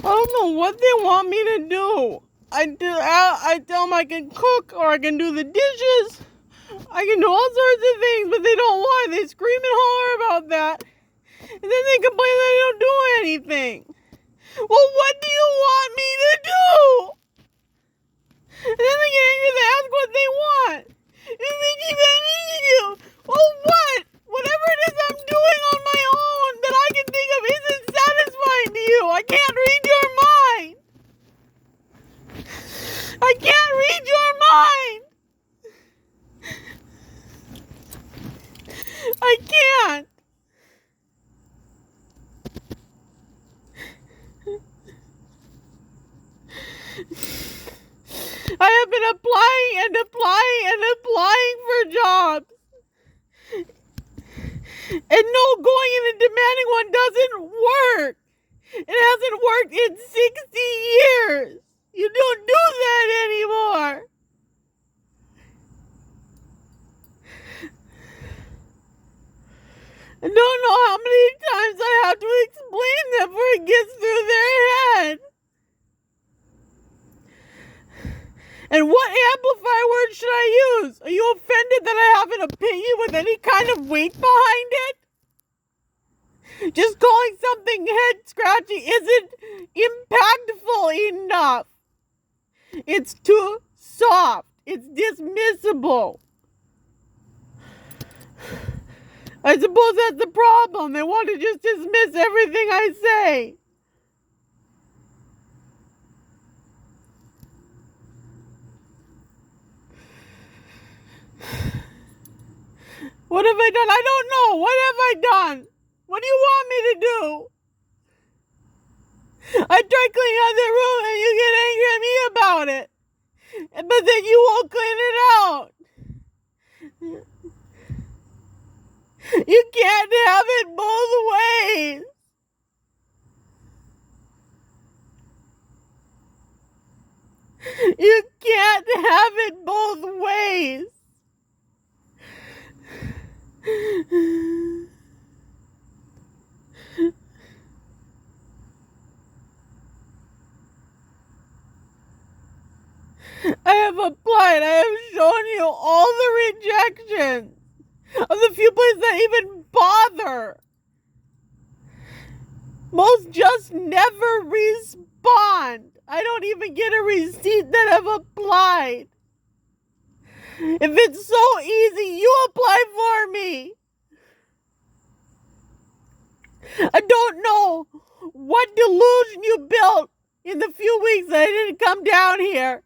I don't know what they want me to do. I tell them I can cook or I can do the dishes. I can do all sorts of things, but they don't want it. They scream and holler about that. And then they complain that I don't do anything. Well, what do you want me to do? And then they get angry, they ask what they want. And they keep asking you, well, what? Whatever it is I'm doing on my own that I can think of isn't satisfying to you. I can't read your mind. I can't read your mind. I can't. I have been applying and applying and applying for jobs. And no, going in and demanding one doesn't work. It hasn't worked in 60 years. You don't do that anymore. I don't know how many times I have to explain that before it gets through their head. And what amplifier word should I use? Are you offended that I have an opinion with any kind of weight behind it? Just calling something head scratching isn't impactful enough. It's too soft. It's dismissible. I suppose that's the problem. They want to just dismiss everything I say. What have I done? I don't know. What have I done? What do you want me to do? I try cleaning out the room and you get angry at me about it. But then you won't clean it out. You can't have it both ways. You can't have it both ways. I have applied. I have shown you all the rejections of the few places that even bother. Most just never respond. I don't even get a receipt that I've applied. If it's so easy, you apply for me. I don't know what delusion you built in the few weeks that I didn't come down here.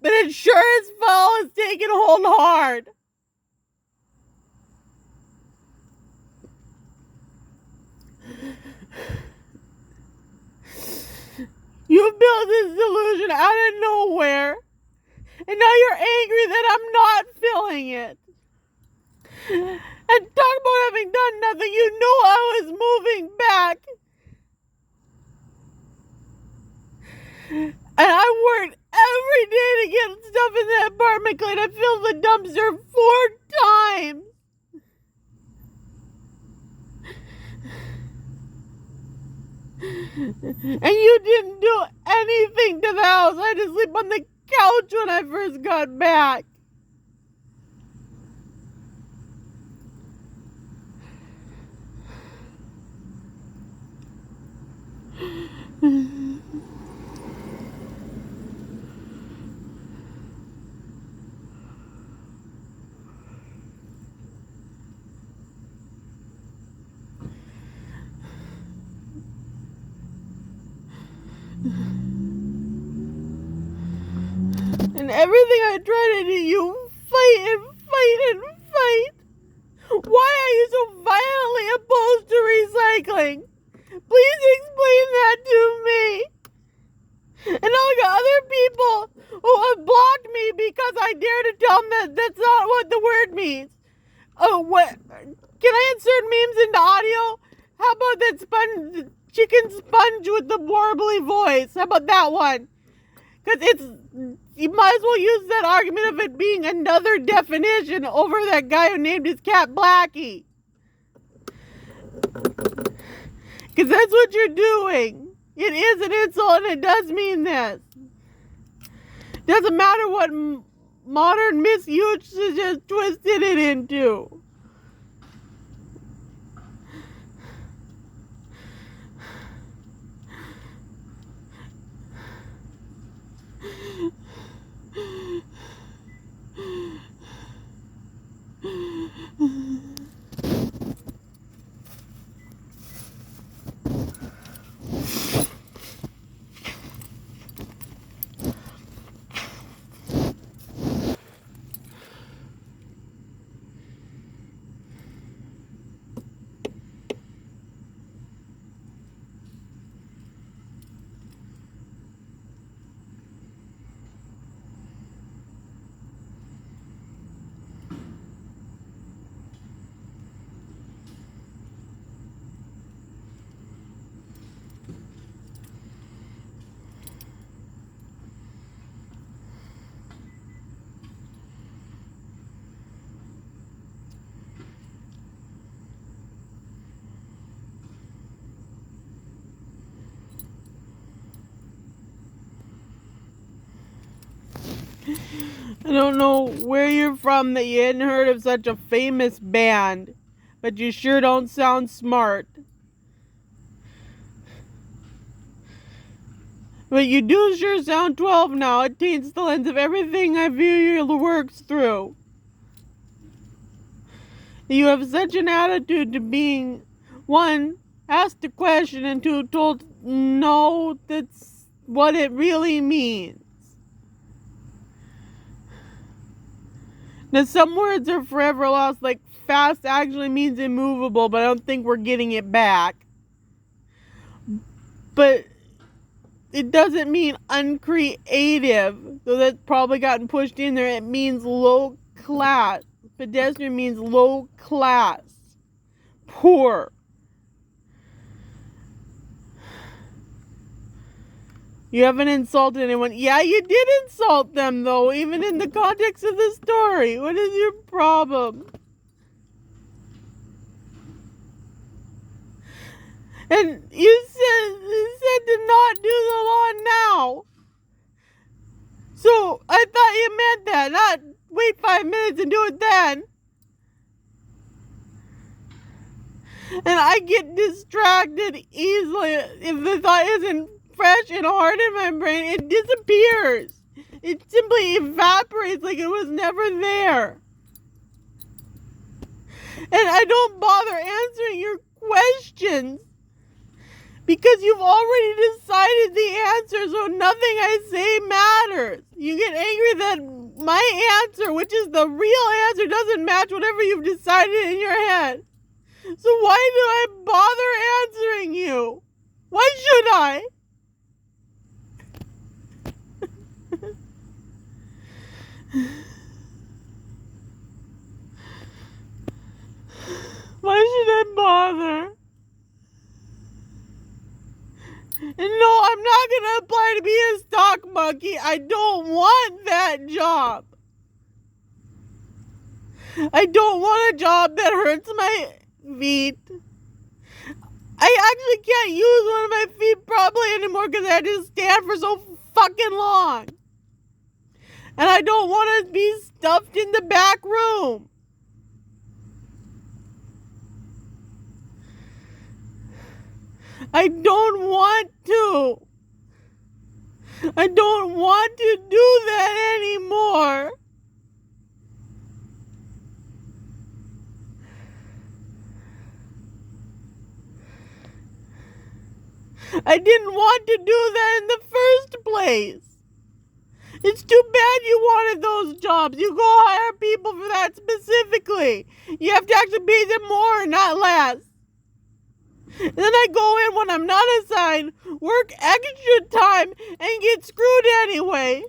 But it sure as hell is taking hold hard. You built this delusion out of nowhere. And now you're angry that I'm not feeling it. And talk about having done nothing. You knew I was moving back. And I worked every day to get stuff in that apartment clean. I filled the dumpster 4 times. And you didn't do anything to the house. I had to sleep on the couch when I first got back. And everything I try to do, you fight and fight and fight. Why are you so violently opposed to recycling? Please explain that to me. And now I got other people who have blocked me because I dare to tell them that that's not what the word means. Oh, what? Can I insert memes into audio? How about that chicken sponge with the warbly voice? How about that one? Because you might as well use that argument of it being another definition over that guy who named his cat Blackie. Because that's what you're doing. It is an insult and it does mean this. Doesn't matter what modern misuse has twisted it into. I don't know where you're from that you hadn't heard of such a famous band, but you sure don't sound smart. But you do sure sound 12 now. It taints the lens of everything I view your works through. You have such an attitude to being, one, asked a question, and two, told no, that's what it really means. Now, some words are forever lost, like fast actually means immovable, but I don't think we're getting it back. But it doesn't mean uncreative, though that's probably gotten pushed in there. It means low class. Pedestrian means low class. Poor. You haven't insulted anyone. Yeah, you did insult them, though, even in the context of the story. What is your problem? And you said to not do the law now. So I thought you meant that, not wait 5 minutes and do it then. And I get distracted easily. If the thought isn't fresh and hard in my brain, it disappears. It simply evaporates like it was never there. And I don't bother answering your questions because you've already decided the answer, so nothing I say matters. You get angry that my answer, which is the real answer, doesn't match whatever you've decided in your head. So why do I bother answering you? Why should I? Why should I bother? And no, I'm not going to apply to be a stock monkey. I don't want that job. I don't want a job that hurts my feet. I actually can't use one of my feet probably anymore because I had to stand for so fucking long. And I don't want to be stuffed in the back room. I don't want to. I don't want to do that anymore. I didn't want to do that in the first place. It's too bad you wanted those jobs. You go hire people for that specifically. You have to actually pay them more, not less. And then I go in when I'm not assigned, work extra time, and get screwed anyway.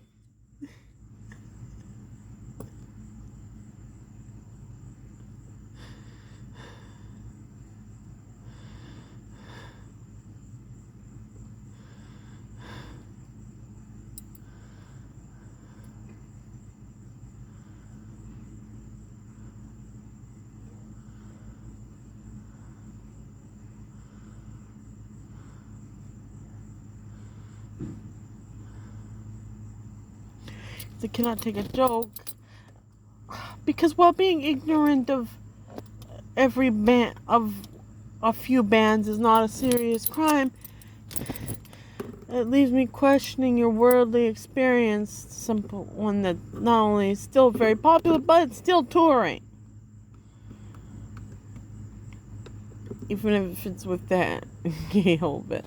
they cannot take a joke. Because while being ignorant of a few bands is not a serious crime, it leaves me questioning your worldly experience, simple one that not only is still very popular, but it's still touring. Even if it's with that Gail bit.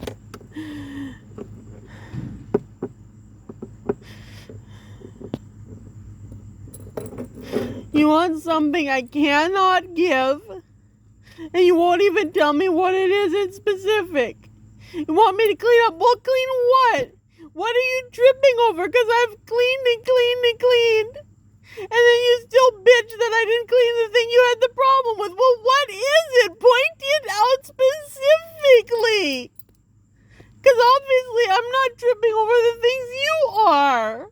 You want something I cannot give, and you won't even tell me what it is in specific. You want me to clean up? Well, clean what? What are you tripping over? Because I've cleaned and cleaned and cleaned. And then you still bitch that I didn't clean the thing you had the problem with. Well, what is it? Point it out specifically. Because obviously I'm not tripping over the things you are.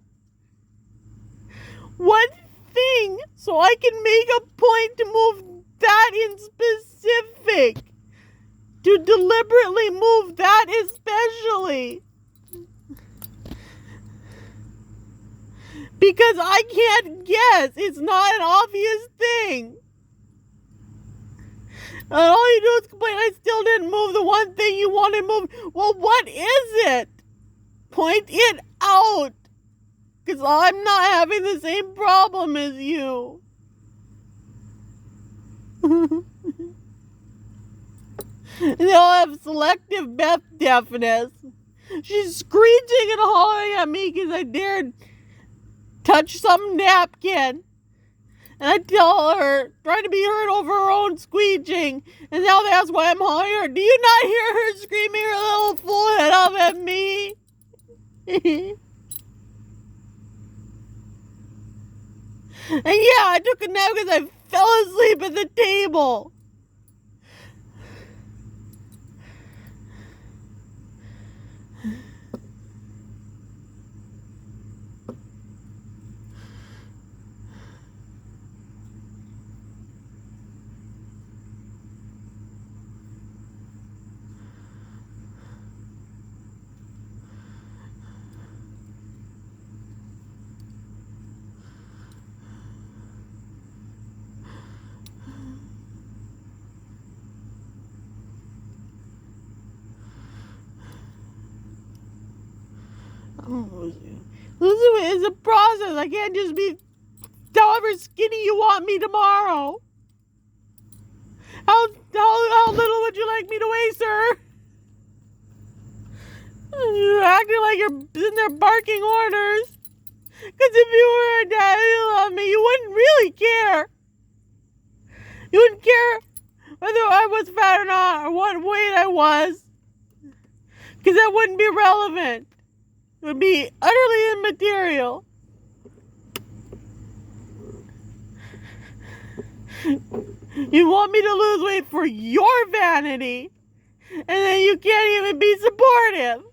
What thing? So I can make a point to move that in specific. To deliberately move that especially. Because I can't guess. It's not an obvious thing. And all you do is complain, I still didn't move the one thing you wanted moved. Well, what is it? Point it out. Because I'm not having the same problem as you. They all have selective Beth deafness. She's screeching and hollering at me because I dared touch some napkin. And I tell her, trying to be heard over her own screeching. And now that's why I'm hollering her. Do you not hear her screaming her little full head up at me? And yeah, I took a nap because I fell asleep at the table. Losing weight is a process. I can't just be however skinny you want me tomorrow. How little would you like me to weigh, sir? You're acting like you're in there barking orders. Because if you were a dad and you loved me, you wouldn't really care. You wouldn't care whether I was fat or not or what weight I was. Because that wouldn't be relevant. It would be utterly immaterial. You want me to lose weight for your vanity, and then you can't even be supportive.